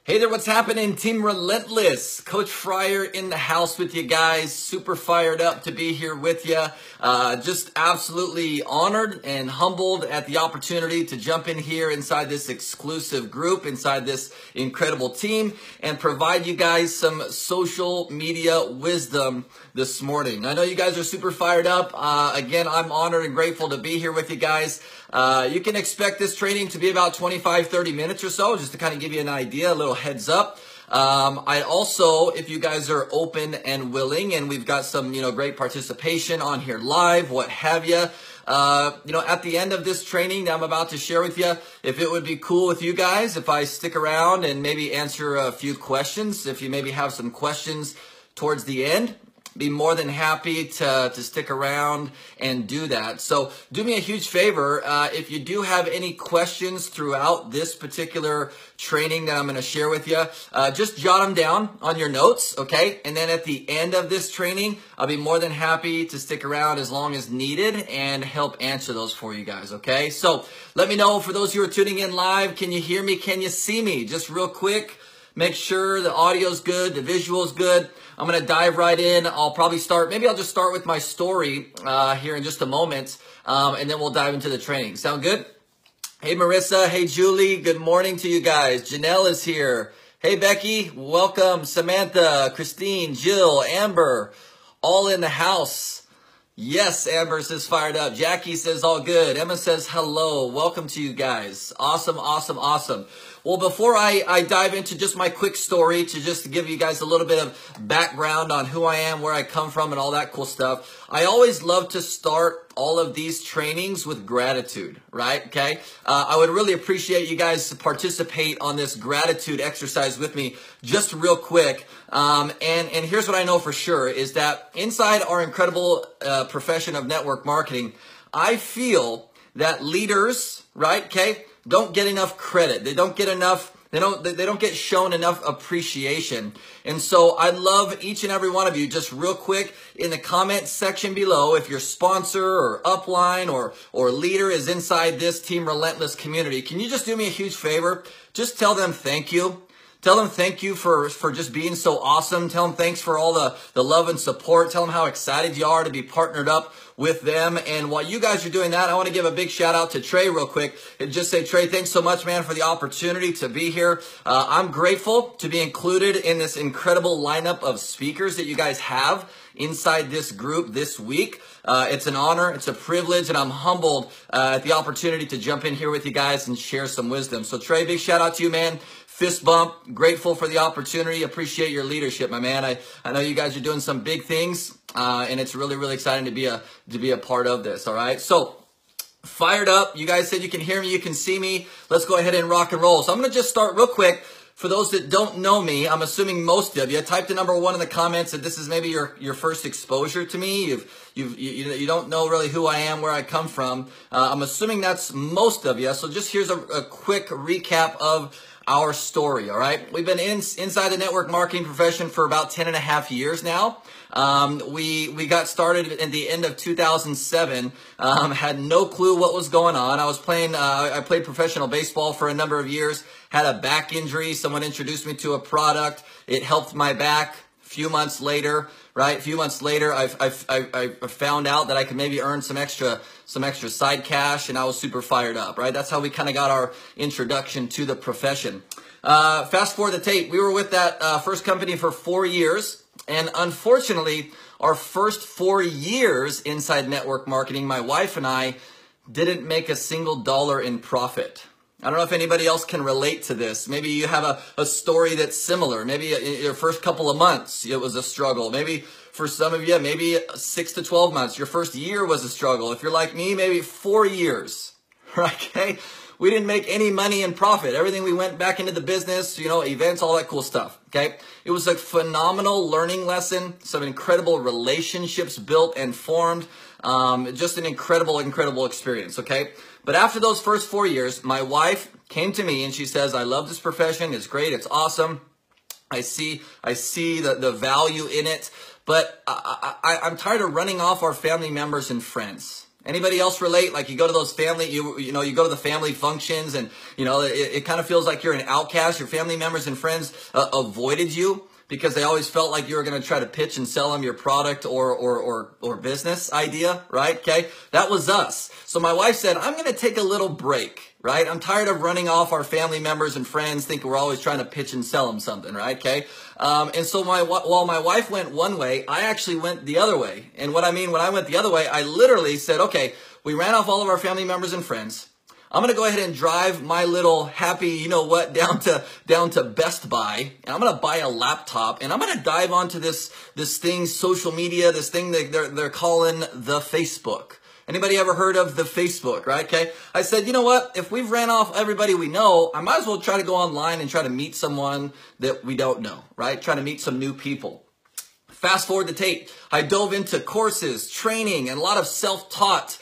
Hey there, what's happening? Team Relentless. Coach Fryer in the house with you guys. Super fired up to be here with you. Just absolutely honored and humbled at the opportunity to jump in here inside this exclusive group, inside this incredible team, and provide you guys some social media wisdom this morning. I know you guys are super fired up. Again, I'm honored and grateful to be here with you guys. You can expect this training to be about 25-30 minutes or so, just to kind of give you an idea, a little heads up. I also, if you guys are open and willing, and we've got some, great participation on here live, what have you. At the end of this training that I'm about to share with you, if it would be cool with you guys, if I stick around and maybe answer a few questions, if you maybe have some questions towards the end, be more than happy to stick around and do that. So do me a huge favor. If you do have any questions throughout this particular training that I'm going to share with you, just jot them down on your notes, okay? And then at the end of this training, I'll be more than happy to stick around as long as needed and help answer those for you guys, okay? So let me know, for those who are tuning in live, can you hear me? Can you see me? Just real quick, make sure the audio's good, the visual's good. I'm going to dive right in. I'll probably I'll just start with my story here in just a moment, and then we'll dive into the training. Sound good? Hey, Marissa. Hey, Julie. Good morning to you guys. Janelle is here. Hey, Becky. Welcome. Samantha, Christine, Jill, Amber, all in the house. Yes, Amber says fired up. Jackie says all good. Emma says hello. Welcome to you guys. Awesome, awesome, awesome. Well, before I dive into just my quick story, to just give you guys a little bit of background on who I am, where I come from, and all that cool stuff, I always love to start all of these trainings with gratitude, right? Okay. I would really appreciate you guys to participate on this gratitude exercise with me just real quick. And here's what I know for sure is that inside our incredible profession of network marketing, I feel that leaders, right? Okay, don't get enough credit. They don't get shown enough appreciation. And so I'd love each and every one of you, just real quick in the comment section below, if your sponsor or upline or leader is inside this Team Relentless community, can you just do me a huge favor? Just tell them thank you. Tell them thank you for just being so awesome. Tell them thanks for all the love and support. Tell them how excited you are to be partnered up with them. And while you guys are doing that, I want to give a big shout out to Trey real quick and just say, Trey, thanks so much, man, for the opportunity to be here. I'm grateful to be included in this incredible lineup of speakers that you guys have inside this group this week. It's an honor, it's a privilege, and I'm humbled at the opportunity to jump in here with you guys and share some wisdom. So Trey, big shout out to you, man. Fist bump, grateful for the opportunity, appreciate your leadership, my man. I know you guys are doing some big things, and it's really, really exciting to be a part of this, all right? So, fired up. You guys said you can hear me, you can see me. Let's go ahead and rock and roll. So I'm going to just start real quick. For those that don't know me, I'm assuming most of you, type the number 1 in the comments that this is maybe your first exposure to me. You don't know really who I am, where I come from. I'm assuming that's most of you. So just here's a quick recap of our story, all right? We've been inside the network marketing profession for about 10 and a half years now. We got started at the end of 2007, had no clue what was going on. I played professional baseball for a number of years, had a back injury. Someone introduced me to a product. It helped my back. A few months later, I found out that I could maybe earn some extra side cash, and I was super fired up, right? That's how we kind of got our introduction to the profession. Fast forward the tape. We were with that first company for 4 years, and unfortunately, our first 4 years inside network marketing, my wife and I didn't make a single dollar in profit. I don't know if anybody else can relate to this. Maybe you have a story that's similar. Maybe your first couple of months, it was a struggle. Maybe for some of you, maybe 6 to 12 months. Your first year was a struggle. If you're like me, maybe 4 years, right? Okay? We didn't make any money in profit. Everything we went back into the business, events, all that cool stuff, okay? It was a phenomenal learning lesson, some incredible relationships built and formed, just an incredible, incredible experience, okay? But after those first 4 years, my wife came to me and she says, I love this profession. It's great. It's awesome. I see the value in it, but I'm tired of running off our family members and friends. Anybody else relate? Like you go to those family, you know, you go to the family functions and, you know, it kind of feels like you're an outcast. Your family members and friends avoided you because they always felt like you were going to try to pitch and sell them your product or business idea, right? Okay. That was us. So my wife said, I'm going to take a little break, right? I'm tired of running off our family members and friends thinking we're always trying to pitch and sell them something, right? Okay. And so while my wife went one way, I actually went the other way. And what I mean, when I went the other way, I literally said, okay, we ran off all of our family members and friends. I'm going to go ahead and drive my little happy, you know what, down to Best Buy, and I'm going to buy a laptop, and I'm going to dive onto this thing, social media, this thing that they're calling the Facebook. Anybody ever heard of the Facebook, right? Okay. I said, you know what? If we've ran off everybody we know, I might as well try to go online and try to meet someone that we don't know, right? Try to meet some new people. Fast forward the tape. I dove into courses, training, and a lot of self-taught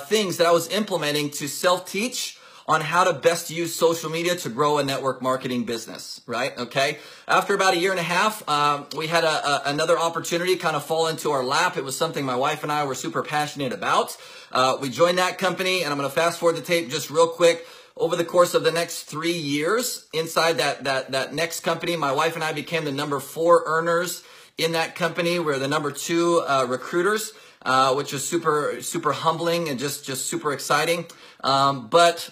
things that I was implementing to self-teach on how to best use social media to grow a network marketing business, right? Okay. After about a year and a half, we had another opportunity kind of fall into our lap. It was something my wife and I were super passionate about. We joined that company, and I'm going to fast forward the tape just real quick. Over the course of the next 3 years inside that next company, my wife and I became the number 4 earners in that company. We're the number 2 recruiters, which is super humbling and just super exciting. But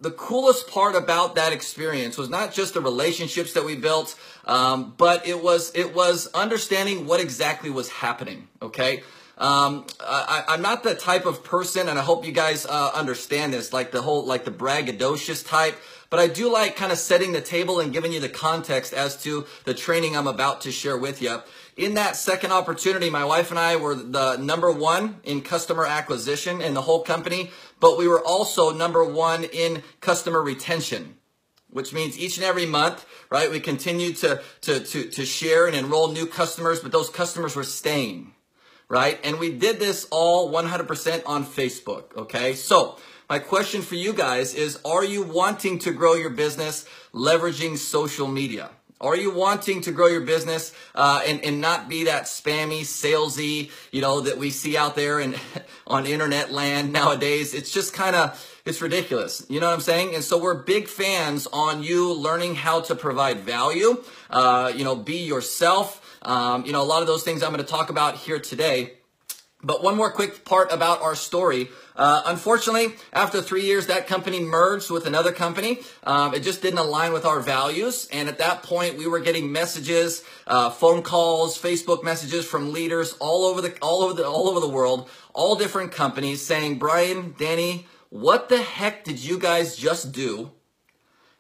the coolest part about that experience was not just the relationships that we built, but it was understanding what exactly was happening. Okay. I'm not the type of person, and I hope you guys understand this, like the braggadocious type, but I do like kind of setting the table and giving you the context as to the training I'm about to share with you. In that second opportunity, my wife and I were the number 1 in customer acquisition in the whole company, but we were also number 1 in customer retention, which means each and every month, right, we continued to share and enroll new customers, but those customers were staying, right? And we did this all 100% on Facebook, okay? So my question for you guys is, are you wanting to grow your business leveraging social media? Are you wanting to grow your business and not be that spammy, salesy, you know, that we see out there and on internet land nowadays? It's just it's ridiculous. You know what I'm saying? And so we're big fans on you learning how to provide value, you know, be yourself. You know, a lot of those things I'm going to talk about here today. But one more quick part about our story. Unfortunately, after 3 years, that company merged with another company. It just didn't align with our values. And at that point, we were getting messages, phone calls, Facebook messages from leaders all over the world, all different companies saying, Brian, Danny, what the heck did you guys just do?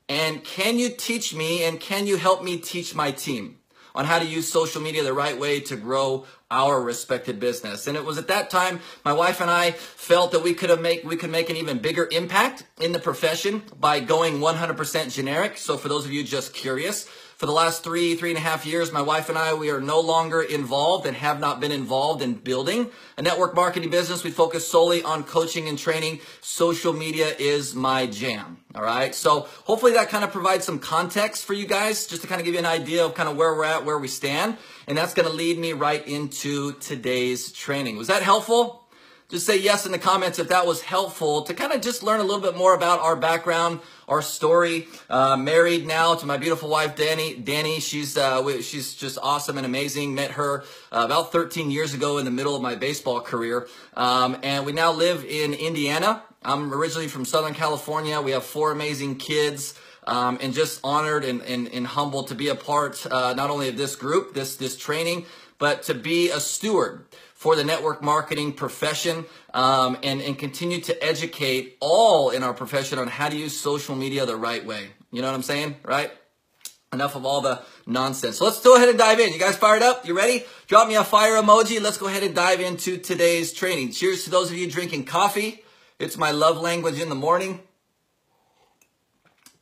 And can you teach me and can you help me teach my team on how to use social media the right way to grow our respected business? And it was at that time my wife and I felt that we could make an even bigger impact in the profession by going 100% generic. So for those of you just curious, for the last 3.5 years, my wife and I, we are no longer involved and have not been involved in building a network marketing business. We focus solely on coaching and training. Social media is my jam. All right. So hopefully that kind of provides some context for you guys, just to kind of give you an idea of kind of where we're at, where we stand. And that's going to lead me right into today's training. Was that helpful? Just say yes in the comments if that was helpful, to kind of just learn a little bit more about our background, our story. Married now to my beautiful wife, Danny. She's just awesome and amazing. Met her about 13 years ago in the middle of my baseball career. And we now live in Indiana. I'm originally from Southern California. We have 4 amazing kids. And just honored and humbled to be a part not only of this group, this training, but to be a steward for the network marketing profession, and continue to educate all in our profession on how to use social media the right way. You know what I'm saying, right? Enough of all the nonsense. So let's go ahead and dive in. You guys fired up? You ready? Drop me a fire emoji. Let's go ahead and dive into today's training. Cheers to those of you drinking coffee. It's my love language in the morning.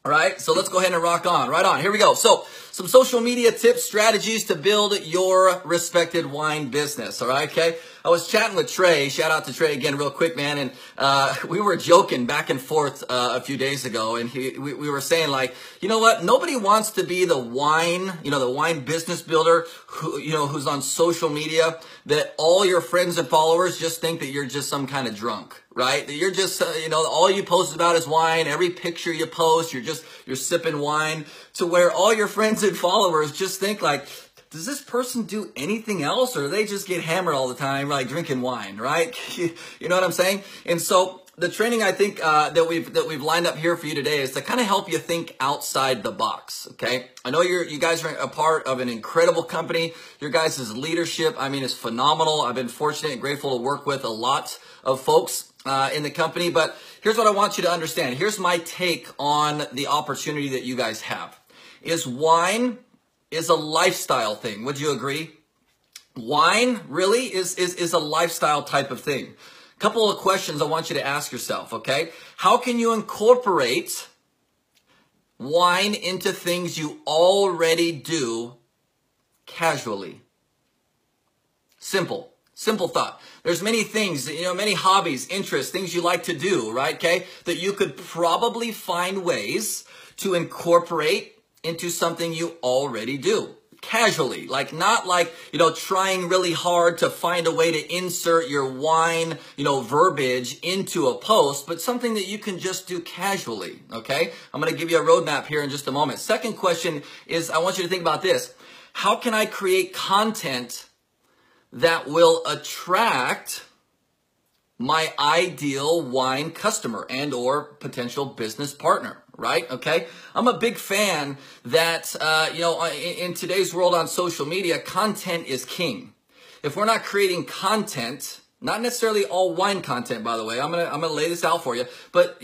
All right, so let's go ahead and rock on. Right on. Here we go. So some social media tips, strategies to build your respected wine business. All right, okay. I was chatting with Trey. Shout out to Trey again real quick, man. And we were joking back and forth a few days ago. And we were saying, like, you know what? Nobody wants to be the wine business builder who's on social media that all your friends and followers just think that you're just some kind of drunk, right? That you're just, all you post about is wine. Every picture you post, you're sipping wine, to where all your friends and followers just think like, does this person do anything else, or do they just get hammered all the time, like drinking wine, right? You know what I'm saying? And so the training I think that we've lined up here for you today is to kind of help you think outside the box. Okay, I know you guys are a part of an incredible company. Your guys' leadership, I mean, is phenomenal. I've been fortunate and grateful to work with a lot of folks in the company. But here's what I want you to understand. Here's my take on the opportunity that you guys have. Is wine is a lifestyle thing. Would you agree? Wine really is a lifestyle type of thing. A couple of questions I want you to ask yourself, okay? How can you incorporate wine into things you already do casually? Simple thought. There's many things, many hobbies, interests, things you like to do, right? Okay, that you could probably find ways to incorporate into something you already do casually, like not like, trying really hard to find a way to insert your wine, verbiage into a post, but something that you can just do casually. Okay. I'm going to give you a roadmap here in just a moment. Second question is, I want you to think about this. How can I create content that will attract my ideal wine customer and or potential business partner, right? Okay. I'm a big fan that, in today's world on social media, content is king. If we're not creating content, not necessarily all wine content, by the way, I'm going to lay this out for you, but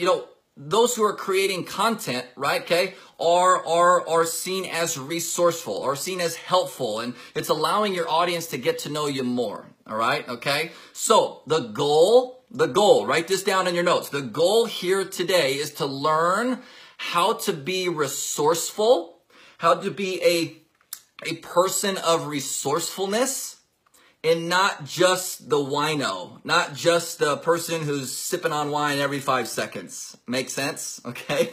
those who are creating content, right? Okay, are seen as resourceful, or seen as helpful, and it's allowing your audience to get to know you more. All right. Okay. So the goal, write this down in your notes. The goal here today is to learn how to be resourceful, how to be a person of resourcefulness, and not just the wino, not just the person who's sipping on wine every 5 seconds. Make sense? Okay.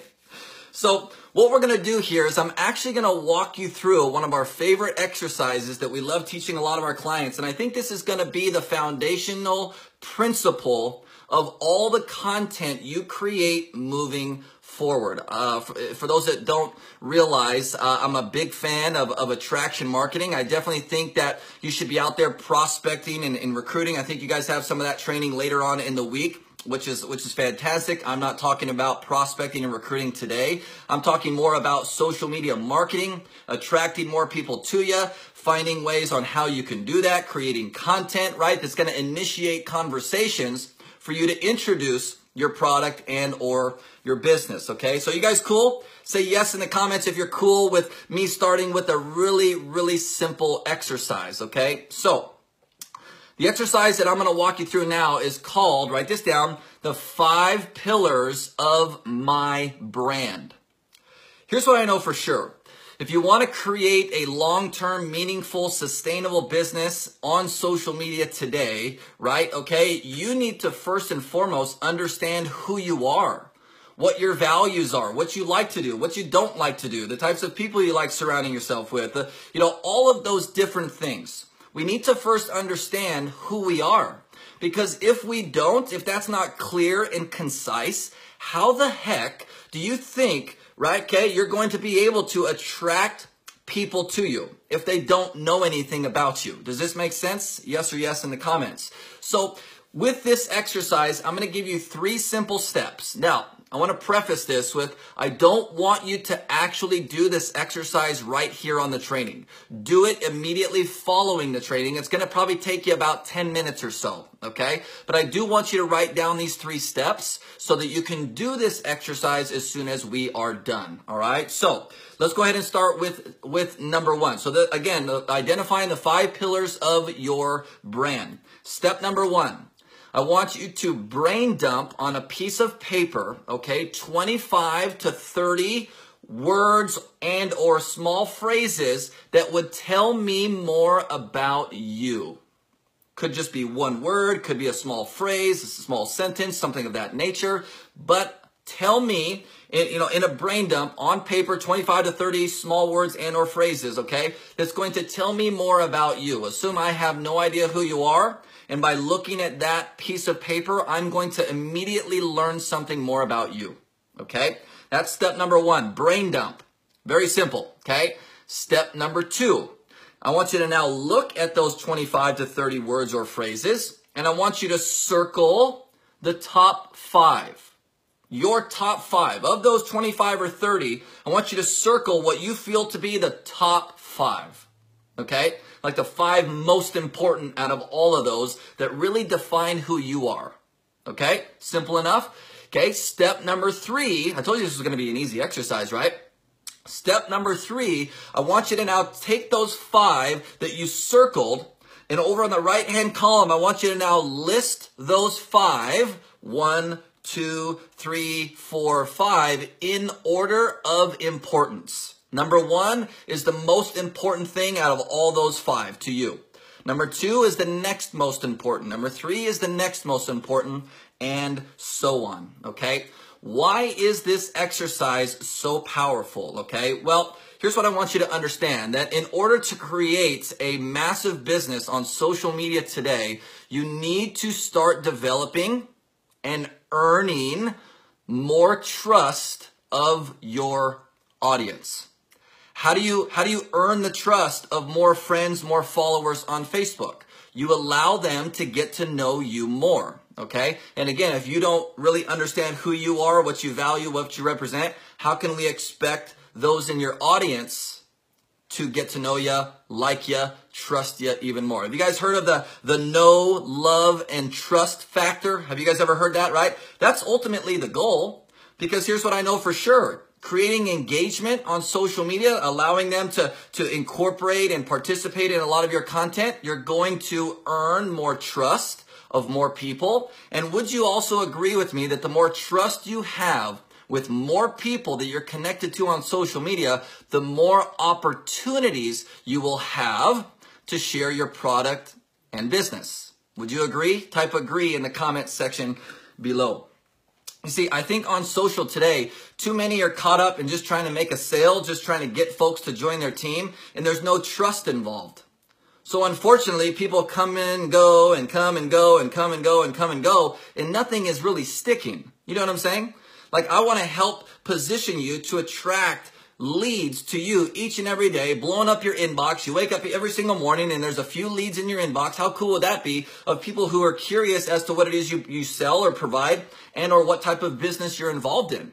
So what we're going to do here is I'm actually going to walk you through one of our favorite exercises that we love teaching a lot of our clients. And I think this is going to be the foundational principle of all the content you create moving forward. For those that don't realize, I'm a big fan of attraction marketing. I definitely think that you should be out there prospecting and recruiting. I think you guys have some of that training later on in the week, which is fantastic. I'm not talking about prospecting and recruiting today. I'm talking more about social media marketing, attracting more people to you, finding ways on how you can do that, creating content, right? That's going to initiate conversations for you to introduce your product and or your business. Okay. So you guys cool? Say yes in the comments if you're cool with me starting with a really, really simple exercise. Okay. So the exercise that I'm going to walk you through now is called, write this down, the 5 pillars of my brand. Here's what I know for sure. If you want to create a long-term, meaningful, sustainable business on social media today, right? Okay, you need to first and foremost understand who you are, what your values are, what you like to do, what you don't like to do, the types of people you like surrounding yourself with, all of those different things. We need to first understand who we are, because if that's not clear and concise, how the heck do you think, right? Okay, you're going to be able to attract people to you if they don't know anything about you. Does this make sense? Yes or yes in the comments. So with this exercise, I'm going to give you 3 simple steps. Now, I want to preface this with, I don't want you to actually do this exercise right here on the training. Do it immediately following the training. It's going to probably take you about 10 minutes or so, okay? But I do want you to write down these 3 steps so that you can do this exercise as soon as we are done, all right? So let's go ahead and start with number 1. So again, identifying the 5 pillars of your brand. Step number 1. I want you to brain dump on a piece of paper, okay, 25 to 30 words and or small phrases that would tell me more about you. Could just be one word, could be a small phrase, a small sentence, something of that nature. But tell me, in a brain dump on paper, 25 to 30 small words and or phrases, okay, that's going to tell me more about you. Assume I have no idea who you are. And by looking at that piece of paper, I'm going to immediately learn something more about you. Okay? That's step number one, brain dump. Very simple. Okay? Step number two, I want you to now look at those 25 to 30 words or phrases, and I want you to circle the top 5. Your top 5. Of those 25 or 30, I want you to circle what you feel to be the top 5. Okay? Like the 5 most important out of all of those that really define who you are. Okay? Simple enough. Okay, step number 3. I told you this was going to be an easy exercise, right? Step number 3, I want you to now take those 5 that you circled, and over on the right-hand column, I want you to now list those 5, 1, 2, 3, 4, 5, in order of importance. Number 1 is the most important thing out of all those 5 to you. Number 2 is the next most important. Number 3 is the next most important, and so on, okay? Why is this exercise so powerful, okay? Well, here's what I want you to understand, that in order to create a massive business on social media today, you need to start developing and earning more trust of your audience. How do you earn the trust of more friends, more followers on Facebook? You allow them to get to know you more, okay? And again, if you don't really understand who you are, what you value, what you represent, how can we expect those in your audience to get to know you, like you, trust you even more? Have you guys heard of the know, love, and trust factor? Have you guys ever heard that, right? That's ultimately the goal, because here's what I know for sure. Creating engagement on social media, allowing them to incorporate and participate in a lot of your content, you're going to earn more trust of more people. And would you also agree with me that the more trust you have with more people that you're connected to on social media, the more opportunities you will have to share your product and business? Would you agree? Type agree in the comment section below. You see, I think on social today, too many are caught up in just trying to make a sale, just trying to get folks to join their team, and there's no trust involved. So unfortunately, people come and go and come and go and come and go and come and go, and nothing is really sticking. You know what I'm saying? Like, I want to help position you to attract leads to you each and every day, blowing up your inbox. You wake up every single morning and there's a few leads in your inbox. How cool would that be, of people who are curious as to what it is you sell or provide, and or what type of business you're involved in,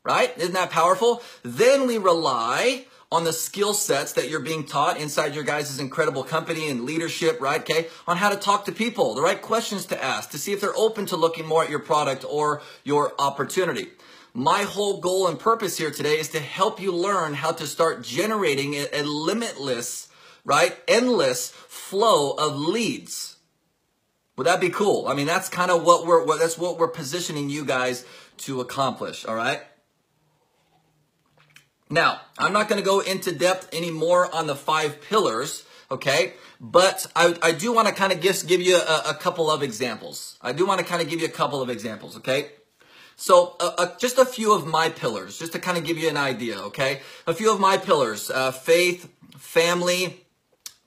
right? Isn't that powerful? Then we rely on the skill sets that you're being taught inside your guys' incredible company and leadership, right? Okay, on how to talk to people, the right questions to ask, to see if they're open to looking more at your product or your opportunity. My whole goal and purpose here today is to help you learn how to start generating a limitless, right, endless flow of leads. Would that be cool? I mean, that's kind of what we're positioning you guys to accomplish, all right? Now, I'm not going to go into depth anymore on the 5 pillars, okay? But I do want to kind of give you a couple of examples. Okay? So just a few of my pillars, just to kind of give you an idea, okay? A few of my pillars, faith, family.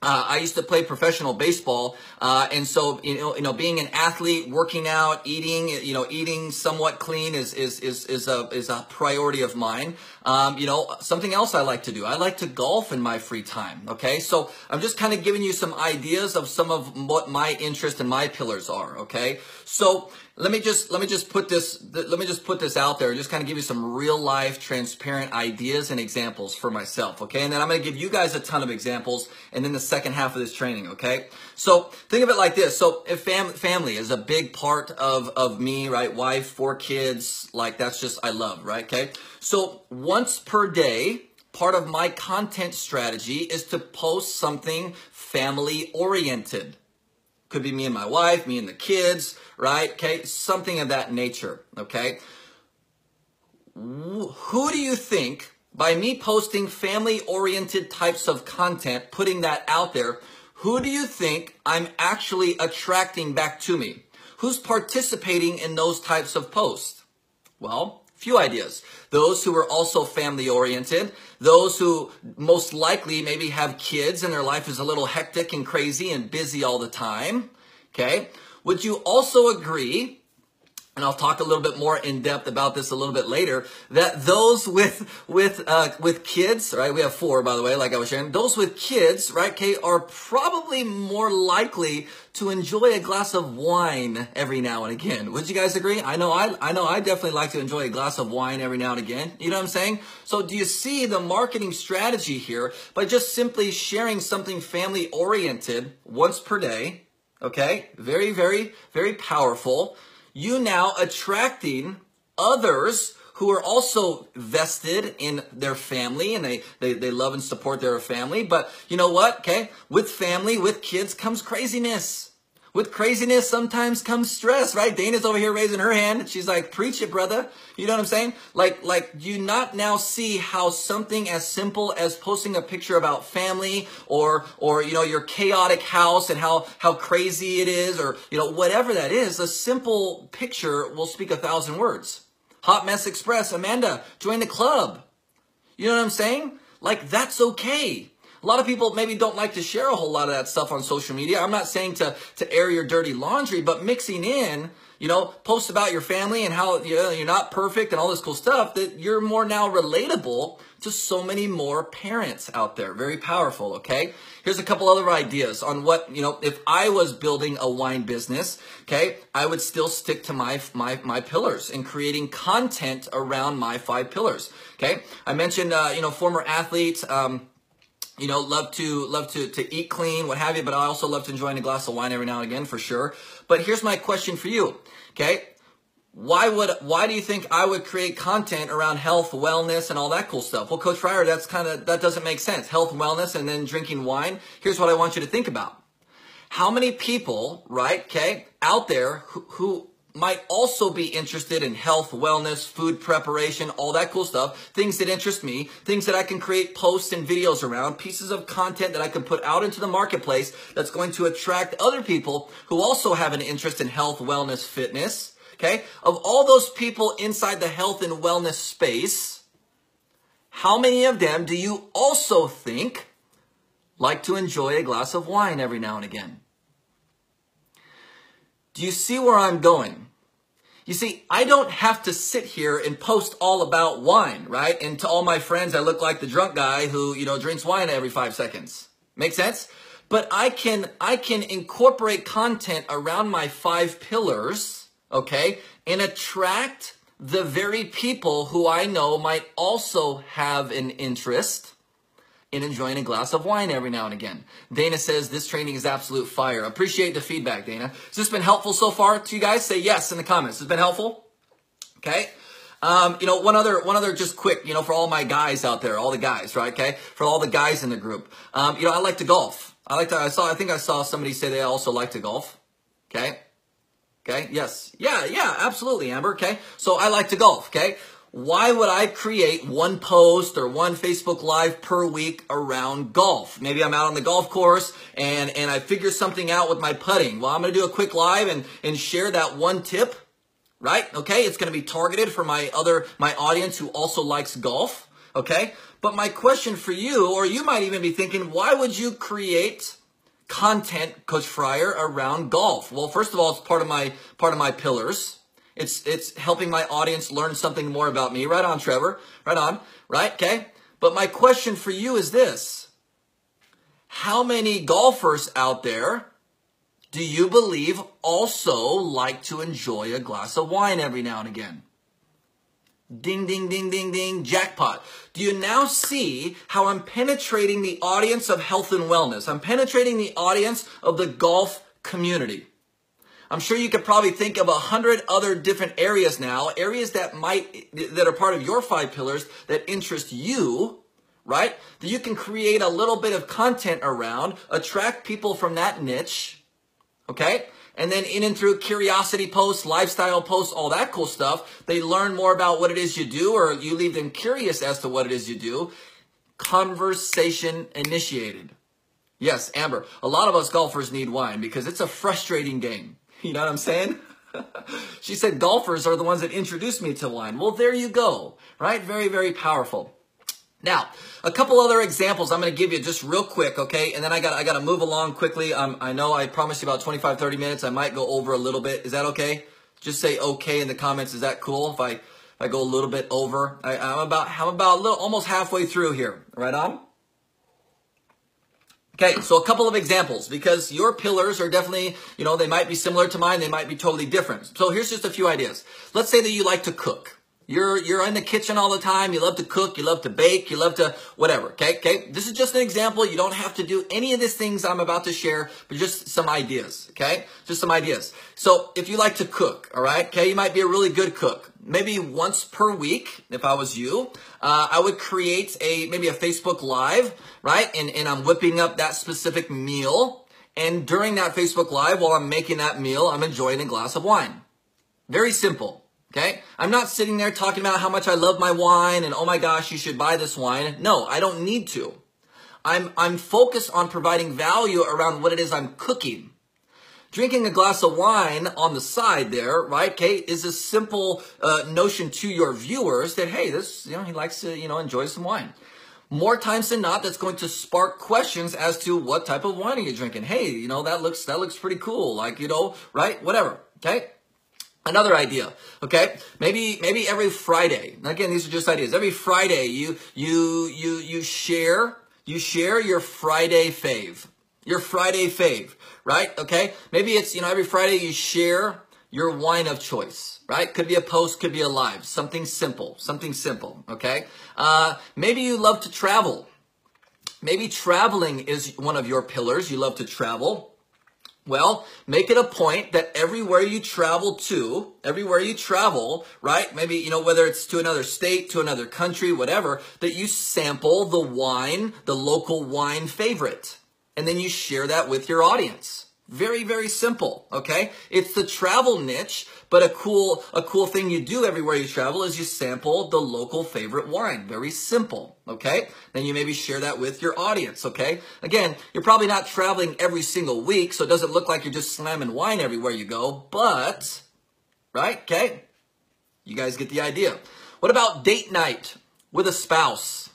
I used to play professional baseball, and so being an athlete, working out, eating somewhat clean is a priority of mine. Something else I like to do. I like to golf in my free time. Okay, so I'm just kind of giving you some ideas of some of what my interest and my pillars are. Okay, so let me just put this out there and just kind of give you some real life, transparent ideas and examples for myself. Okay, and then I'm going to give you guys a ton of examples, and then the second half of this training. Okay, so think of it like this. So if family is a big part of me, right? Wife, 4 kids, like that's just I love, right? Okay, so once per day, part of my content strategy is to post something family oriented. Could be me and my wife, me and the kids, right? Okay, something of that nature, okay? Who do you think, by me posting family-oriented types of content, putting that out there, Who do you think I'm actually attracting back to me? Who's participating in those types of posts? Well, few ideas. Those who are also family oriented, those who most likely maybe have kids and their life is a little hectic and crazy and busy all the time. Okay. Would you also agree, and I'll talk a little bit more in depth about this a little bit later, that those with kids, right? We have 4, by the way, like I was sharing. Those with kids, right, okay, are probably more likely to enjoy a glass of wine every now and again. Would you guys agree? I know I definitely like to enjoy a glass of wine every now and again. You know what I'm saying? So do you see the marketing strategy here by just simply sharing something family oriented once per day? Okay, very, very, very powerful. You now attracting others who are also vested in their family, and they love and support their family. But you know what? Okay, with family, with kids comes craziness. With craziness sometimes comes stress, right? Dana's over here raising her hand. She's like, preach it, brother. You know what I'm saying? Like, do you not now see how something as simple as posting a picture about family or, you know, your chaotic house and how crazy it is, or, you know, whatever that is, a simple picture will speak 1,000 words. Hot Mess Express, Amanda, join the club. You know what I'm saying? Like, that's okay. A lot of people maybe don't like to share a whole lot of that stuff on social media. I'm not saying to air your dirty laundry, but mixing in, you know, posts about your family and how, you know, you're not perfect and all this cool stuff, that you're more now relatable to so many more parents out there. Very powerful, okay? Here's a couple other ideas on what, you know, if I was building a wine business, okay, I would still stick to my pillars and creating content around my 5 pillars, okay? I mentioned, you know, former athletes, you know, love to eat clean, what have you, but I also love to enjoy a glass of wine every now and again, for sure. But here's my question for you, okay? Why do you think I would create content around health, wellness, and all that cool stuff? Well, Coach Fryer, that doesn't make sense. Health, wellness, and then drinking wine. Here's what I want you to think about. How many people, right, okay, out there who might also be interested in health, wellness, food preparation, all that cool stuff, things that interest me, things that I can create posts and videos around, pieces of content that I can put out into the marketplace that's going to attract other people who also have an interest in health, wellness, fitness, okay? Of all those people inside the health and wellness space, how many of them do you also think like to enjoy a glass of wine every now and again? Do you see where I'm going? You see, I don't have to sit here and post all about wine, right? And to all my friends, I look like the drunk guy who, you know, drinks wine every 5 seconds. Make sense? But I can incorporate content around my 5 pillars, okay, and attract the very people who I know might also have an interest in enjoying a glass of wine every now and again. Dana says this training is absolute fire. Appreciate the feedback, Dana. Has this been helpful so far to you guys? Say yes in the comments. Has it been helpful? Okay. You know, one other just quick, you know, for all my guys out there, all the guys, right? Okay. For all the guys in the group. You know, I like to golf. I think I saw somebody say they also like to golf. Okay. Okay. Yes. Yeah, absolutely, Amber. Okay. So I like to golf. Okay. Why would I create one post or one Facebook Live per week around golf? Maybe I'm out on the golf course and I figure something out with my putting. Well, I'm going to do a quick live and share that one tip, right? Okay. It's going to be targeted for my audience who also likes golf. Okay. But my question for you, or you might even be thinking, why would you create content, Coach Fryer, around golf? Well, first of all, it's part of my pillars. It's helping my audience learn something more about me. Right on, Trevor. Right on. Right? Okay. But my question for you is this. How many golfers out there do you believe also like to enjoy a glass of wine every now and again? Ding, ding, ding, ding, ding. Jackpot. Do you now see how I'm penetrating the audience of health and wellness? I'm penetrating the audience of the golf community. I'm sure you could probably think of 100 other different areas now, areas that are part of your 5 pillars that interest you, right? That you can create a little bit of content around, attract people from that niche, okay? And then in and through curiosity posts, lifestyle posts, all that cool stuff, they learn more about what it is you do, or you leave them curious as to what it is you do. Conversation initiated. Yes, Amber, a lot of us golfers need wine because it's a frustrating game. You know what I'm saying? She said golfers are the ones that introduced me to wine. Well, there you go, right? Very, very powerful. Now, a couple other examples I'm going to give you just real quick, okay? And then I got to move along quickly. I know I promised you about 25, 30 minutes. I might go over a little bit. Is that okay? Just say okay in the comments. Is that cool if I go a little bit over? I'm about a little, almost halfway through here. Right on? Okay, so a couple of examples, because your pillars are definitely, they might be similar to mine. They might be totally different. So here's just a few ideas. Let's say that you like to cook. You're in the kitchen all the time. You love to cook. You love to bake. You love to whatever. Okay. This is just an example. You don't have to do any of these things I'm about to share, but just some ideas. Okay. Just some ideas. So if you like to cook, all right. Okay. You might be a really good cook. Maybe once per week, if I was you, I would create maybe a Facebook Live, right? And I'm whipping up that specific meal. And during that Facebook Live, while I'm making that meal, I'm enjoying a glass of wine. Very simple. Okay, I'm not sitting there talking about how much I love my wine and oh my gosh, you should buy this wine. No, I don't need to. I'm focused on providing value around what it is I'm cooking. Drinking a glass of wine on the side there, right, okay, is a simple notion to your viewers that, hey, this, he likes to, enjoy some wine. More times than not, that's going to spark questions as to what type of wine are you drinking. Hey, that looks pretty cool, like, right, whatever, okay? Another idea, okay? Maybe every Friday. Again, these are just ideas. Every Friday, you share your Friday fave. Your Friday fave, right? Okay? Maybe it's, every Friday you share your wine of choice, right? Could be a post, could be a live. Something simple, okay? Maybe you love to travel. Maybe traveling is one of your pillars. You love to travel. Well, make it a point that everywhere you travel, right? Maybe, whether it's to another state, to another country, whatever, that you sample the wine, the local wine favorite. And then you share that with your audience. Very, very simple, okay? It's the travel niche, but a cool thing you do everywhere you travel is you sample the local favorite wine. Very simple, okay? Then you maybe share that with your audience, okay? Again, you're probably not traveling every single week, so it doesn't look like you're just slamming wine everywhere you go, but, right, okay? You guys get the idea. What about date night with a spouse?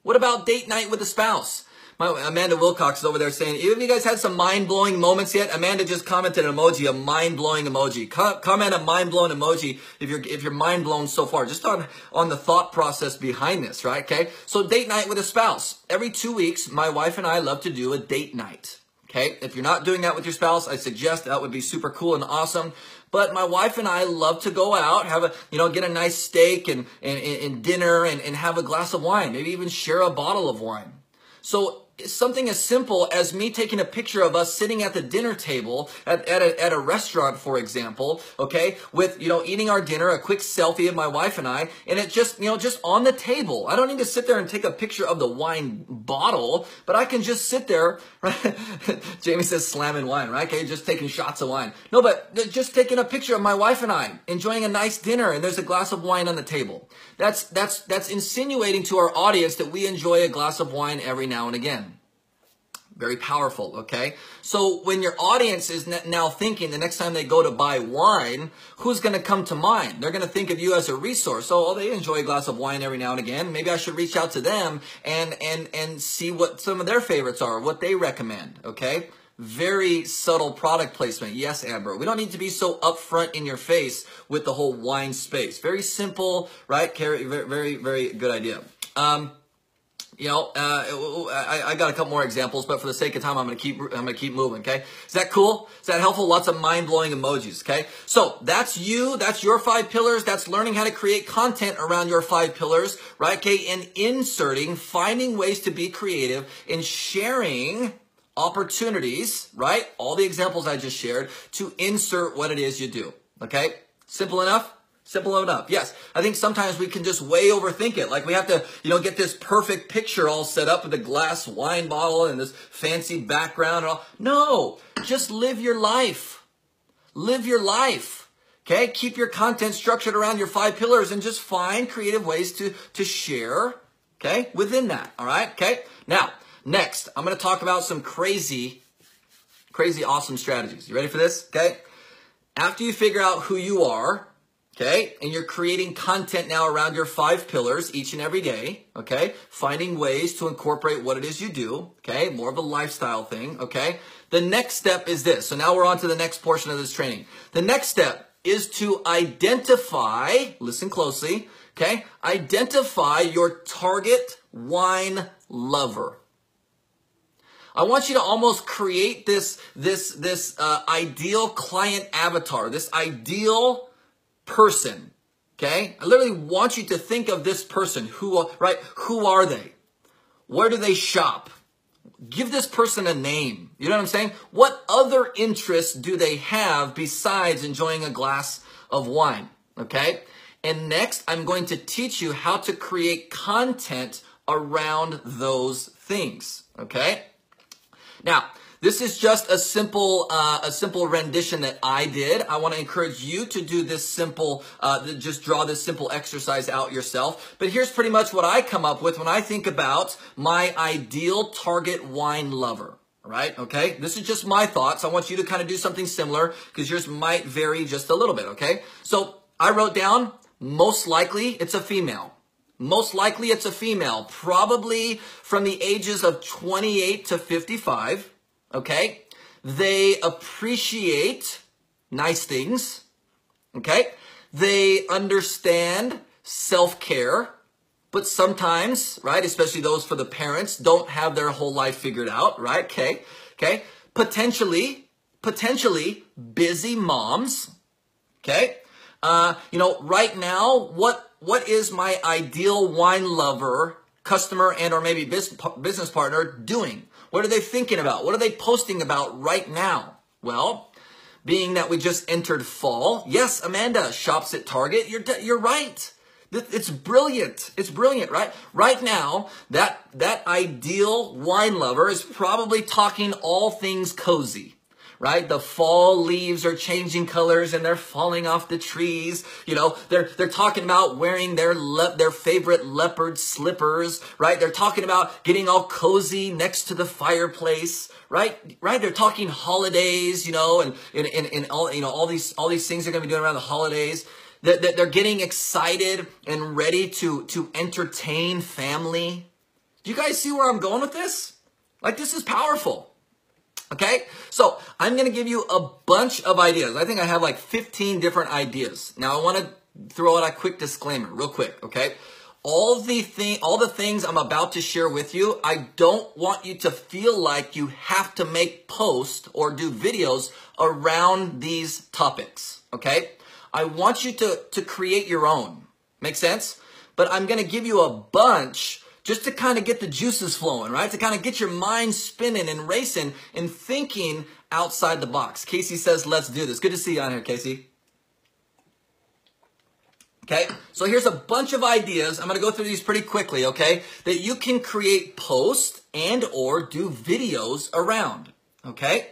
What about date night with a spouse? Amanda Wilcox is over there saying, have you guys had some mind-blowing moments yet? Amanda just commented an emoji, a mind-blowing emoji. Comment a mind-blown emoji if you're mind-blown so far, just on the thought process behind this, right? Okay. So date night with a spouse. Every 2 weeks, my wife and I love to do a date night. Okay. If you're not doing that with your spouse, I suggest that would be super cool and awesome. But my wife and I love to go out, have get a nice steak and dinner and have a glass of wine, maybe even share a bottle of wine. So something as simple as me taking a picture of us sitting at the dinner table at a restaurant, for example, okay, with, eating our dinner, a quick selfie of my wife and I, and it just, just on the table. I don't need to sit there and take a picture of the wine bottle, but I can just sit there, right? Jamie says slamming wine, right? Okay, just taking shots of wine. No, but just taking a picture of my wife and I enjoying a nice dinner and there's a glass of wine on the table. That's insinuating to our audience that we enjoy a glass of wine every now and again. Very powerful, okay? So when your audience is now thinking the next time they go to buy wine, who's going to come to mind? They're going to think of you as a resource. Oh, they enjoy a glass of wine every now and again. Maybe I should reach out to them and see what some of their favorites are, what they recommend, okay? Very subtle product placement. Yes, Amber. We don't need to be so upfront in your face with the whole wine space. Very simple, right? Very, very, very good idea. I got a couple more examples, but for the sake of time, I'm going to keep moving. Okay. Is that cool? Is that helpful? Lots of mind-blowing emojis. Okay. So that's you. That's your 5 pillars. That's learning how to create content around your 5 pillars, right? Okay. And finding ways to be creative and sharing opportunities, right? All the examples I just shared to insert what it is you do. Okay. Simple enough? Simple enough. Yes. I think sometimes we can just way overthink it. Like we have to, get this perfect picture all set up with a glass wine bottle and this fancy background and all. No, just live your life. Live your life. Okay. Keep your content structured around your 5 pillars and just find creative ways to share. Okay. Within that. All right. Okay. Now, Next, I'm going to talk about some crazy awesome strategies. You ready for this? Okay. After you figure out who you are, okay, and you're creating content now around your 5 pillars each and every day, okay, finding ways to incorporate what it is you do, okay, more of a lifestyle thing, okay. The next step is this. So now we're on to the next portion of this training. The next step is to identify, listen closely, okay, identify your target wine lover. I want you to almost create this ideal client avatar, this ideal person, okay? I literally want you to think of this person. Who are they? Where do they shop? Give this person a name. You know what I'm saying? What other interests do they have besides enjoying a glass of wine, okay? And next, I'm going to teach you how to create content around those things, okay? Now, this is just a simple rendition that I did. I want to encourage you to do this simple, just draw this simple exercise out yourself. But here's pretty much what I come up with when I think about my ideal target wine lover. All right? Okay? This is just my thoughts. I want you to kind of do something similar because yours might vary just a little bit. Okay? So I wrote down, most likely it's a female. Most likely it's a female, probably from the ages of 28 to 55, okay? They appreciate nice things, okay? They understand self-care, but sometimes, right, especially those for the parents, don't have their whole life figured out, right? Okay? Potentially busy moms, okay? Right now, what is my ideal wine lover, customer, and or maybe business partner doing? What are they thinking about? What are they posting about right now? Well, being that we just entered fall, yes, Amanda shops at Target. You're right. It's brilliant. It's brilliant, right? Right now, that ideal wine lover is probably talking all things cozy. Right? The fall leaves are changing colors and they're falling off the trees. You know, they're talking about wearing their favorite leopard slippers, right? They're talking about getting all cozy next to the fireplace, right? Right? They're talking holidays, you know, and all, you know, all these things they're going to be doing around the holidays. They're getting excited and ready to entertain family. Do you guys see where I'm going with this? Like, this is powerful. Okay, so I'm going to give you a bunch of ideas. I think I have like 15 different ideas. Now I want to throw out a quick disclaimer real quick, okay? All the things I'm about to share with you, I don't want you to feel like you have to make posts or do videos around these topics, okay? I want you to create your own. Make sense? But I'm going to give you a bunch just to kind of get the juices flowing, right? To kind of get your mind spinning and racing and thinking outside the box. Casey says, let's do this. Good to see you on here, Casey. Okay, so here's a bunch of ideas. I'm going to go through these pretty quickly, okay? That you can create posts and or do videos around, okay?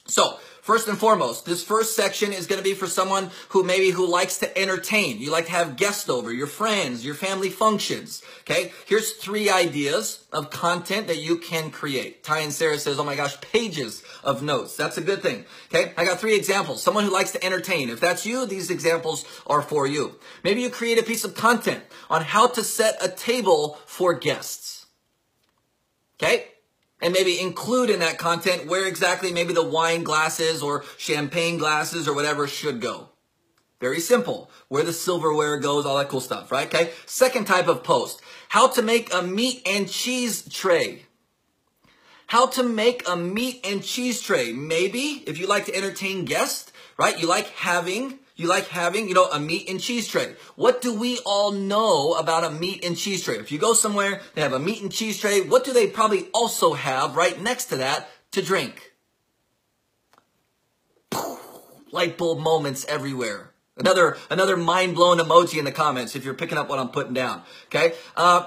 So, first and foremost, this first section is going to be for someone who likes to entertain. You like to have guests over, your friends, your family functions. Okay, here's 3 ideas of content that you can create. Ty and Sarah says, oh my gosh, pages of notes. That's a good thing. Okay, I got 3 examples. Someone who likes to entertain. If that's you, these examples are for you. Maybe you create a piece of content on how to set a table for guests. Okay? And maybe include in that content where exactly maybe the wine glasses or champagne glasses or whatever should go. Very simple. Where the silverware goes, all that cool stuff, right? Okay. Second type of post. How to make a meat and cheese tray. How to make a meat and cheese tray. Maybe if you like to entertain guests, right? You like having, a meat and cheese tray. What do we all know about a meat and cheese tray? If you go somewhere, they have a meat and cheese tray. What do they probably also have right next to that to drink? Light bulb moments everywhere. Another mind-blown emoji in the comments if you're picking up what I'm putting down. Okay?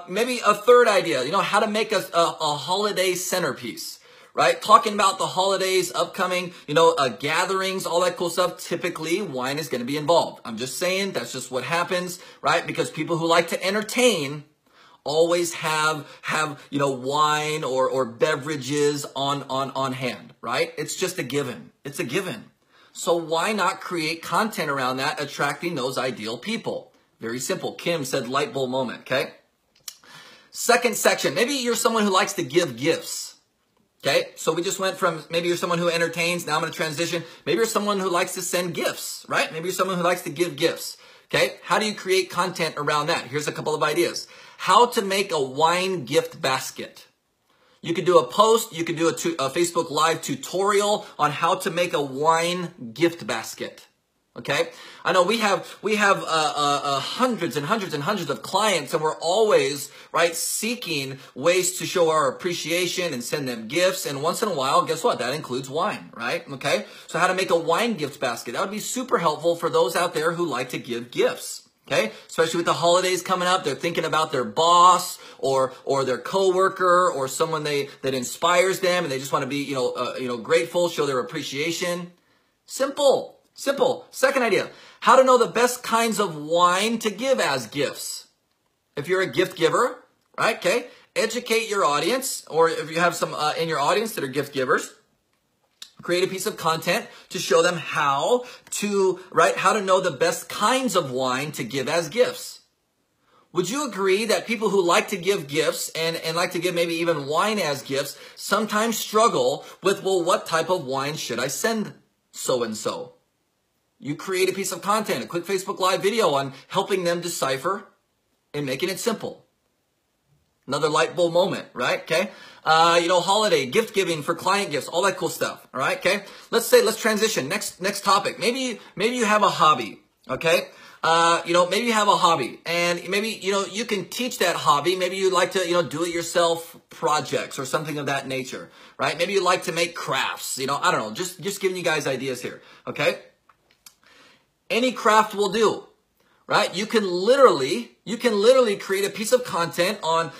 Maybe a third idea, how to make a holiday centerpiece. Right? Talking about the holidays, upcoming, gatherings, all that cool stuff. Typically, wine is going to be involved. I'm just saying that's just what happens, right? Because people who like to entertain always have wine or beverages on hand, right? It's just a given. It's a given. So why not create content around that, attracting those ideal people? Very simple. Kim said light bulb moment, okay? Second section, maybe you're someone who likes to give gifts. Okay, so we just went from maybe you're someone who entertains. Now I'm going to transition. Maybe you're someone who likes to send gifts, right? Maybe you're someone who likes to give gifts. Okay, how do you create content around that? Here's a couple of ideas. How to make a wine gift basket. You could do a post. You could do a Facebook Live tutorial on how to make a wine gift basket. Okay, I know we have hundreds and hundreds and hundreds of clients, and we're always seeking ways to show our appreciation and send them gifts. And once in a while, guess what? That includes wine, right? Okay, so how to make a wine gift basket? That would be super helpful for those out there who like to give gifts. Okay, especially with the holidays coming up, they're thinking about their boss or their coworker or someone that inspires them, and they just want to be grateful, show their appreciation. Simple. Second idea, how to know the best kinds of wine to give as gifts. If you're a gift giver, right? Okay. Educate your audience, or if you have some in your audience that are gift givers, create a piece of content to show them how to know the best kinds of wine to give as gifts. Would you agree that people who like to give gifts and like to give maybe even wine as gifts sometimes struggle with, well, what type of wine should I send so-and-so? You create a piece of content, a quick Facebook Live video on helping them decipher and making it simple. Another light bulb moment, right? Okay. Holiday, gift giving for client gifts, all that cool stuff. All right. Okay. Let's transition. Next topic. Maybe you have a hobby. Okay. Maybe you have a hobby, and maybe, you can teach that hobby. Maybe you like to, do it yourself projects or something of that nature, right? Maybe you like to make crafts, I don't know, just giving you guys ideas here. Okay. Any craft will do, right? You can literally create a piece of content on,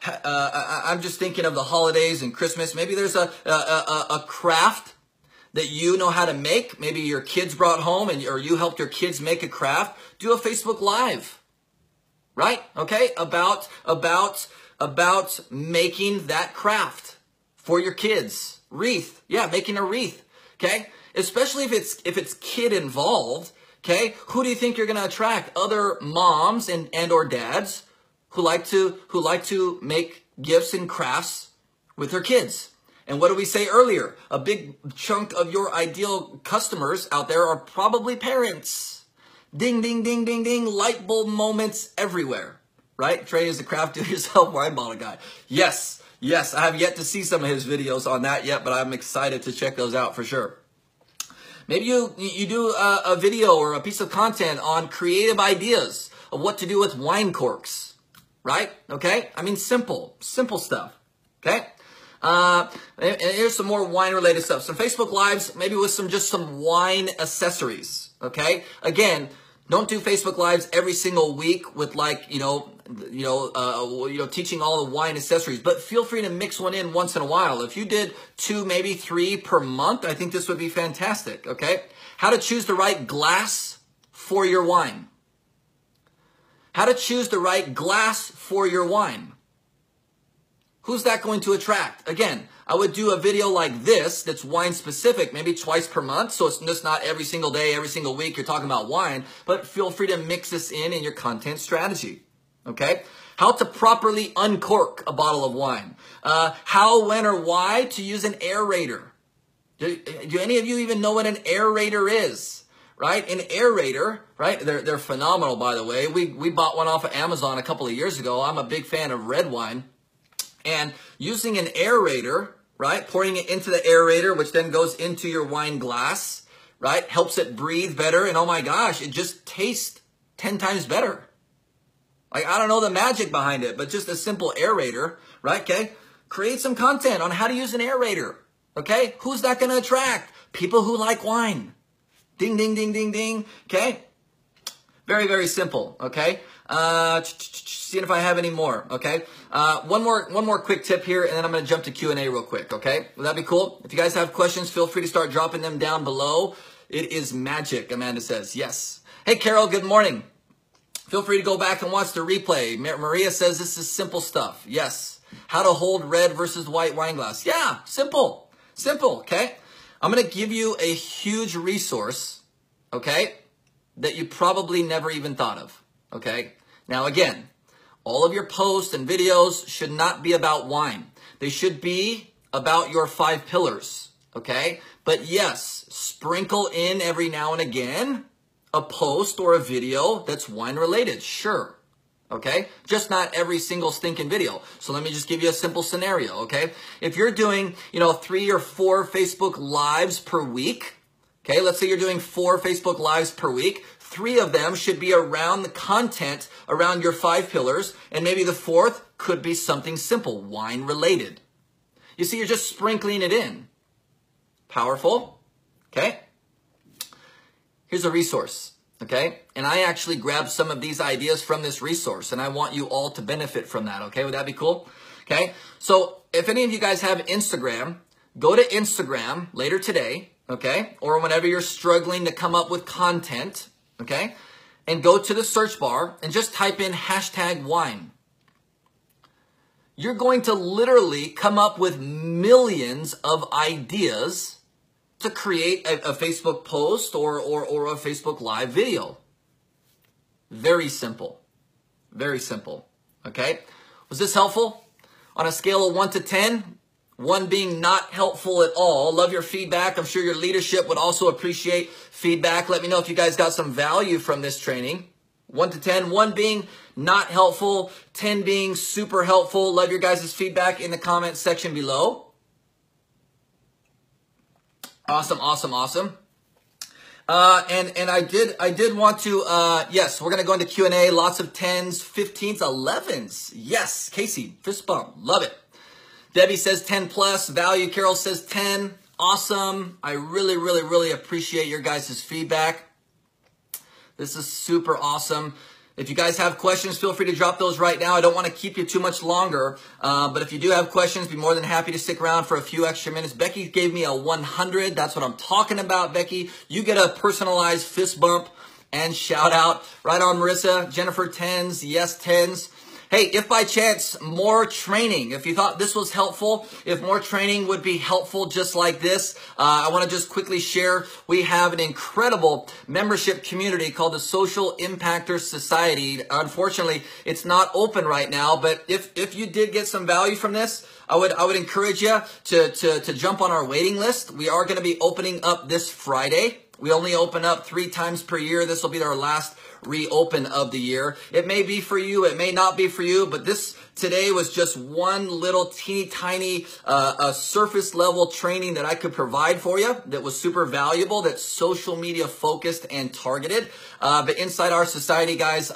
I'm just thinking of the holidays and Christmas. Maybe there's a craft that you know how to make. Maybe your kids brought home or you helped your kids make a craft. Do a Facebook Live, right? Okay, about making that craft for your kids. Wreath, yeah, making a wreath. Okay, especially if it's kid involved. Okay, who do you think you're going to attract? Other moms and or dads who like to make gifts and crafts with their kids. And what did we say earlier? A big chunk of your ideal customers out there are probably parents. Ding, ding, ding, ding, ding. Light bulb moments everywhere, right? Trey is a craft do-it-yourself wine bottle guy. Yes. I have yet to see some of his videos on that yet, but I'm excited to check those out for sure. Maybe you do a video or a piece of content on creative ideas of what to do with wine corks, right? Okay? I mean, simple stuff, okay? And here's some more wine-related stuff. Some Facebook Lives, maybe with some wine accessories, okay? Again, don't do Facebook Lives every single week with teaching all the wine accessories, but feel free to mix one in once in a while. If you did 2, maybe 3 per month, I think this would be fantastic, okay? How to choose the right glass for your wine. How to choose the right glass for your wine. Who's that going to attract? Again, I would do a video like this that's wine specific, maybe twice per month. So it's just not every single day, every single week you're talking about wine, but feel free to mix this in your content strategy. Okay? How to properly uncork a bottle of wine. How, when, or why to use an aerator. Do any of you even know what an aerator is? Right? An aerator, right? They're phenomenal, by the way. We bought one off of Amazon a couple of years ago. I'm a big fan of red wine. And using an aerator, right? Pouring it into the aerator, which then goes into your wine glass, right? Helps it breathe better. And oh my gosh, it just tastes 10 times better. Like, I don't know the magic behind it, but just a simple aerator, right? Okay. Create some content on how to use an aerator. Okay. Who's that going to attract? People who like wine. Ding, ding, ding, ding, ding. Okay. Very, very simple. Okay. Seeing if I have any more. Okay. One more quick tip here, and then I'm going to jump to Q&A real quick. Okay. Would that be cool? If you guys have questions, feel free to start dropping them down below. It is magic, Amanda says. Yes. Hey, Carol, good morning. Feel free to go back and watch the replay. Maria says this is simple stuff. Yes. How to hold red versus white wine glass. Yeah, simple. Simple, okay? I'm going to give you a huge resource, okay, that you probably never even thought of, okay? Now, again, all of your posts and videos should not be about wine. They should be about your 5 pillars, okay? But yes, sprinkle in every now and again a post or a video that's wine related, sure. Okay, just not every single stinking video. So let me just give you a simple scenario, okay? If you're doing, 3 or 4 Facebook Lives per week, okay, let's say you're doing 4 Facebook Lives per week, 3 of them should be around the content around your 5 pillars, and maybe the 4th could be something simple, wine related. You see, you're just sprinkling it in. Powerful, okay? Here's a resource. Okay, and I actually grabbed some of these ideas from this resource, and I want you all to benefit from that. Okay, would that be cool? Okay, so if any of you guys have Instagram, go to Instagram later today, okay, or whenever you're struggling to come up with content, okay, and go to the search bar and just type in #wine. You're going to literally come up with millions of ideas to create a Facebook post or a Facebook Live video. Very simple. Very simple. Okay? Was this helpful? On a scale of 1 to 10, 1 being not helpful at all. Love your feedback. I'm sure your leadership would also appreciate feedback. Let me know if you guys got some value from this training. 1 to 10, 1 being not helpful, 10 being super helpful. Love your guys' feedback in the comment section below. Awesome, awesome, awesome. And I did want to, yes, we're going to go into Q&A, lots of 10s, 15s, 11s. Yes, Casey, fist bump, love it. Debbie says 10 plus, value, Carol says 10, awesome. I really, really, really appreciate your guys' feedback. This is super awesome. If you guys have questions, feel free to drop those right now. I don't want to keep you too much longer, but if you do have questions, be more than happy to stick around for a few extra minutes. Becky gave me a 100. That's what I'm talking about, Becky. You get a personalized fist bump and shout out. Right on, Marissa. Jennifer, 10s. Yes, 10s. Hey, if by chance more training, if you thought this was helpful, if more training would be helpful just like this, I want to just quickly share, we have an incredible membership community called the Social Impactor Society. Unfortunately, it's not open right now, but if you did get some value from this, I would encourage you to jump on our waiting list. We are going to be opening up this Friday. We only open up 3 times per year. This will be our last reopen of the year. It may be for you, it may not be for you, but this today was just one little teeny tiny surface level training that I could provide for you that was super valuable, that's social media focused and targeted. But inside our society, guys,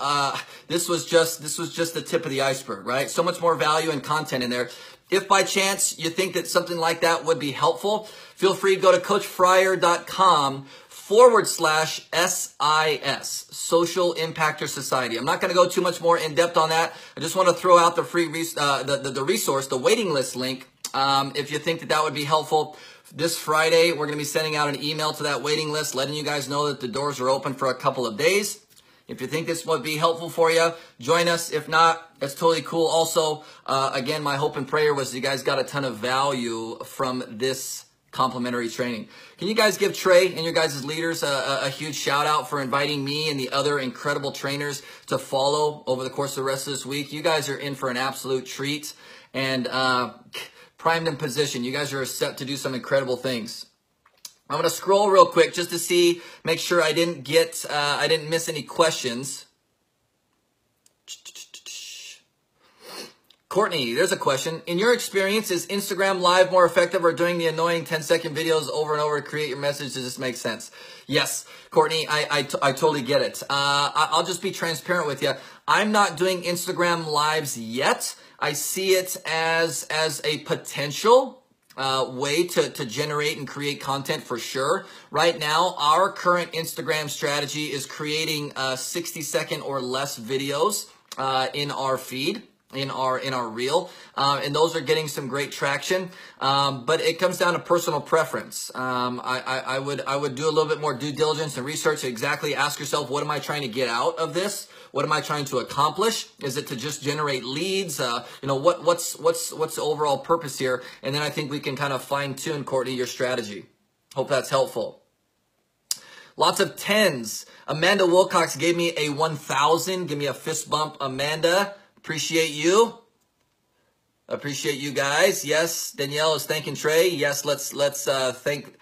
this was just the tip of the iceberg, right? So much more value and content in there. If by chance you think that something like that would be helpful, feel free to go to coachfryer.com/SIS, Social Impactor Society. I'm not going to go too much more in depth on that. I just want to throw out the free the resource, the waiting list link. If you think that would be helpful, this Friday we're going to be sending out an email to that waiting list, letting you guys know that the doors are open for a couple of days. If you think this would be helpful for you, join us. If not, that's totally cool. Also, again, my hope and prayer was you guys got a ton of value from this complimentary training. Can you guys give Trey and your guys' leaders a huge shout out for inviting me and the other incredible trainers to follow over the course of the rest of this week? You guys are in for an absolute treat and primed in position. You guys are set to do some incredible things. I'm going to scroll real quick just to see, make sure I didn't miss any questions. Courtney, there's a question. In your experience, is Instagram Live more effective or doing the annoying 10-second videos over and over to create your message? Does this make sense? Yes, Courtney, I totally get it. I'll just be transparent with you. I'm not doing Instagram Lives yet. I see it as a potential way to generate and create content for sure. Right now, our current Instagram strategy is creating 60-second or less videos in our feed. in our reel, and those are getting some great traction. But it comes down to personal preference. I would do a little bit more due diligence and research. Exactly, ask yourself, what am I trying to get out of this? What am I trying to accomplish? Is it to just generate leads? What's the overall purpose here? And then I think we can kind of fine tune, Courtney, your strategy. Hope that's helpful. Lots of 10s. Amanda Wilcox gave me a 1,000. Give me a fist bump, Amanda. Appreciate you. Appreciate you guys. Yes, Danielle is thanking Trey. Yes, let's thank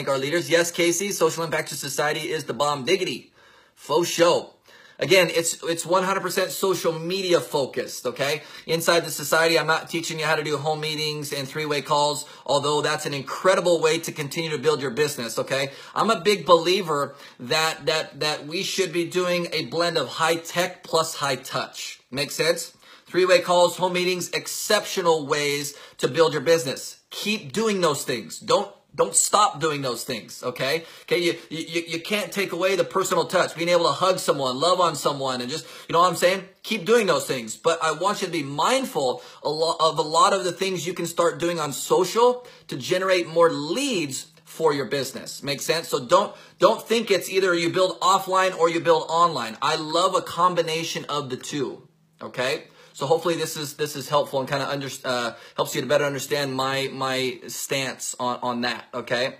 our leaders. Yes, Casey, social impact to society is the bomb diggity. Faux show. Again, it's 100% social media focused, okay? Inside the society, I'm not teaching you how to do home meetings and three-way calls, although that's an incredible way to continue to build your business, okay? I'm a big believer that we should be doing a blend of high tech plus high touch. Make sense? Three-way calls, home meetings, exceptional ways to build your business. Keep doing those things. Don't stop doing those things, okay? Okay, you can't take away the personal touch, being able to hug someone, love on someone, and just, you know what I'm saying? Keep doing those things. But I want you to be mindful of a lot of the things you can start doing on social to generate more leads for your business. Make sense? So don't think it's either you build offline or you build online. I love a combination of the two, okay? So hopefully this is helpful and kind of helps you to better understand my stance on that, okay?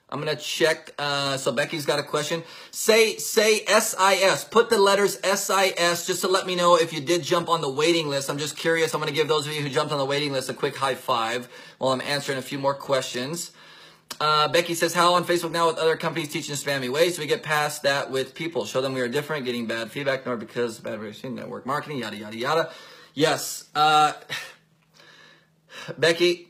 I'm going to check. So Becky's got a question. Say SIS. Put the letters SIS just to let me know if you did jump on the waiting list. I'm just curious. I'm going to give those of you who jumped on the waiting list a quick high five while I'm answering a few more questions. Becky says, how on Facebook now with other companies teaching spammy ways? So we get past that with people. Show them we are different, getting bad feedback, nor because of bad reaction, network marketing, yada, yada, yada. Yes. Becky,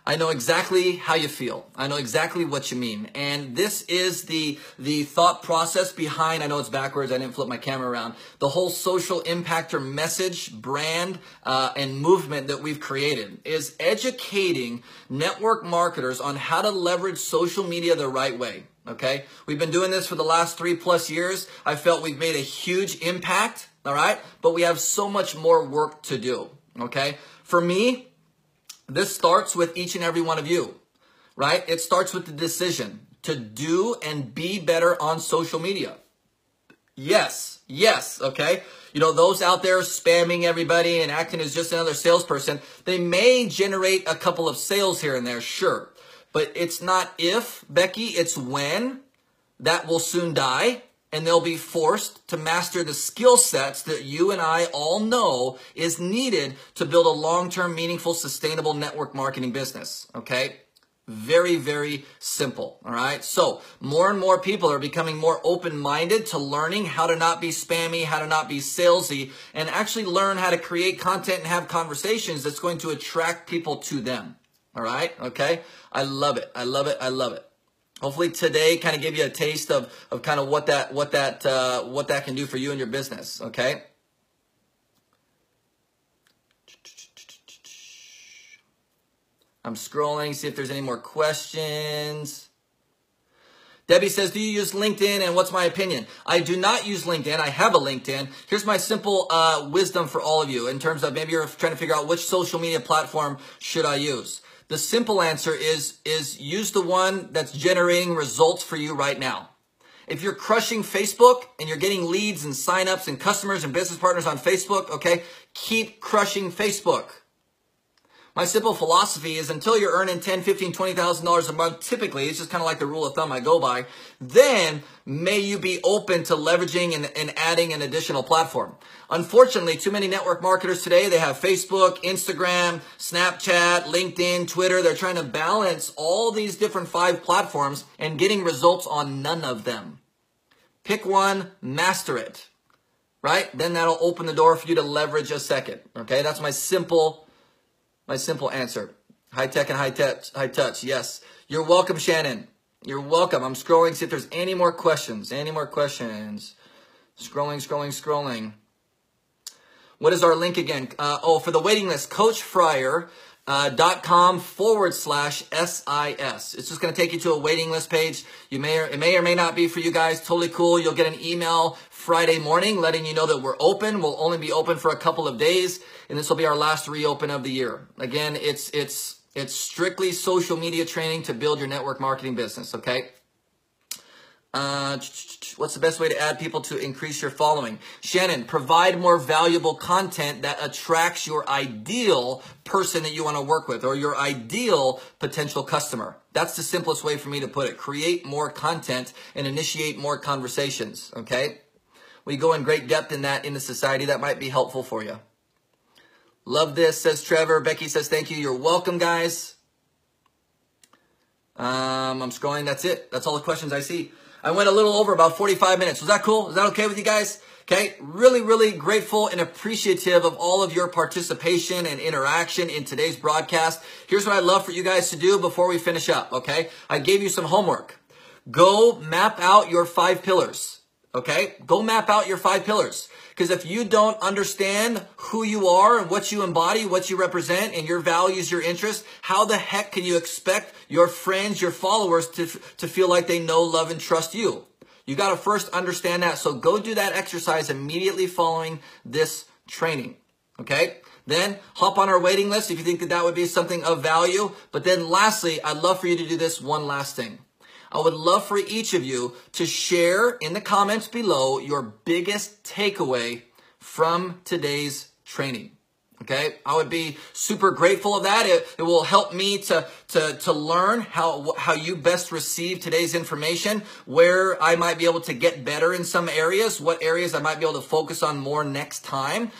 I know exactly how you feel. I know exactly what you mean. And this is the thought process behind, I know it's backwards, I didn't flip my camera around, the whole social impactor message, brand, and movement that we've created is educating network marketers on how to leverage social media the right way. Okay? We've been doing this for the last 3+ years. I felt we've made a huge impact, all right? But we have so much more work to do, okay? For me, this starts with each and every one of you, right? It starts with the decision to do and be better on social media. Yes, okay? You know, those out there spamming everybody and acting as just another salesperson, they may generate a couple of sales here and there, sure. But it's not if, Becky, it's when. That will soon die. And they'll be forced to master the skill sets that you and I all know is needed to build a long-term, meaningful, sustainable network marketing business, okay? Very, very simple, all right? So more and more people are becoming more open-minded to learning how to not be spammy, how to not be salesy, and actually learn how to create content and have conversations that's going to attract people to them, all right? Okay? I love it. I love it. I love it. Hopefully today kind of gave you a taste of kind of what that can do for you and your business, okay? I'm scrolling, see if there's any more questions. Debbie says, do you use LinkedIn and what's my opinion? I do not use LinkedIn. I have a LinkedIn. Here's my simple wisdom for all of you in terms of maybe you're trying to figure out which social media platform should I use. The simple answer is use the one that's generating results for you right now. If you're crushing Facebook and you're getting leads and signups and customers and business partners on Facebook, okay, keep crushing Facebook. My simple philosophy is until you're earning $10,000, $15,000, $20,000 a month, typically, it's just kind of like the rule of thumb I go by, then may you be open to leveraging and adding an additional platform. Unfortunately, too many network marketers today, they have Facebook, Instagram, Snapchat, LinkedIn, Twitter. They're trying to balance all these different 5 platforms and getting results on none of them. Pick one, master it, right? Then that'll open the door for you to leverage a second, okay? That's my simple answer. High tech and high touch. Yes. You're welcome, Shannon. You're welcome. I'm scrolling, see if there's any more questions. Scrolling. What is our link again? For the waiting list, Coach Fryer, treybearor.com/SIS. It's just going to take you to a waiting list page. It may or may not be for you guys. Totally cool. You'll get an email Friday morning letting you know that we're open. We'll only be open for a couple of days, and this will be our last reopen of the year. Again, it's strictly social media training to build your network marketing business, okay? What's the best way to add people to increase your following? Shannon, provide more valuable content that attracts your ideal person that you want to work with or your ideal potential customer. That's the simplest way for me to put it. Create more content and initiate more conversations, okay? We go in great depth in that in the society. That might be helpful for you. Love this, says Trevor. Becky says, thank you. You're welcome, guys. I'm scrolling. That's it. That's all the questions I see. I went a little over about 45 minutes. Was that cool? Is that okay with you guys? Okay. Really, really grateful and appreciative of all of your participation and interaction in today's broadcast. Here's what I'd love for you guys to do before we finish up. Okay. I gave you some homework. Go map out your 5 pillars. Okay. Go map out your 5 pillars. Because if you don't understand who you are and what you embody, what you represent, and your values, your interests, how the heck can you expect your friends, your followers to feel like they know, love, and trust you? You got to first understand that. So go do that exercise immediately following this training. Okay? Then hop on our waiting list if you think that would be something of value. But then lastly, I'd love for you to do this one last thing. I would love for each of you to share in the comments below your biggest takeaway from today's training. Okay, I would be super grateful of that. It will help me to learn how you best receive today's information, where I might be able to get better in some areas, what areas I might be able to focus on more next time.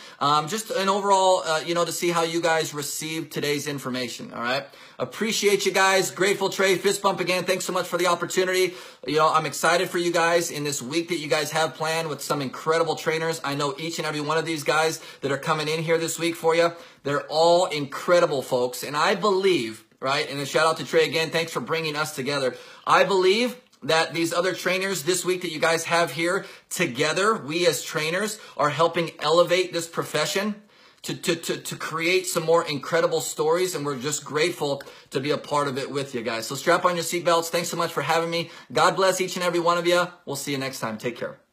Just an overall, to see how you guys receive today's information. All right. Appreciate you guys. Grateful, Trey. Fist bump again. Thanks so much for the opportunity. I'm excited for you guys in this week that you guys have planned with some incredible trainers. I know each and every one of these guys that are coming in here this week for you. They're all incredible folks. And I believe, right, and a shout out to Trey again. Thanks for bringing us together. I believe that these other trainers this week that you guys have here together, we as trainers are helping elevate this profession to create some more incredible stories, and we're just grateful to be a part of it with you guys. So strap on your seatbelts. Thanks so much for having me. God bless each and every one of you. We'll see you next time. Take care.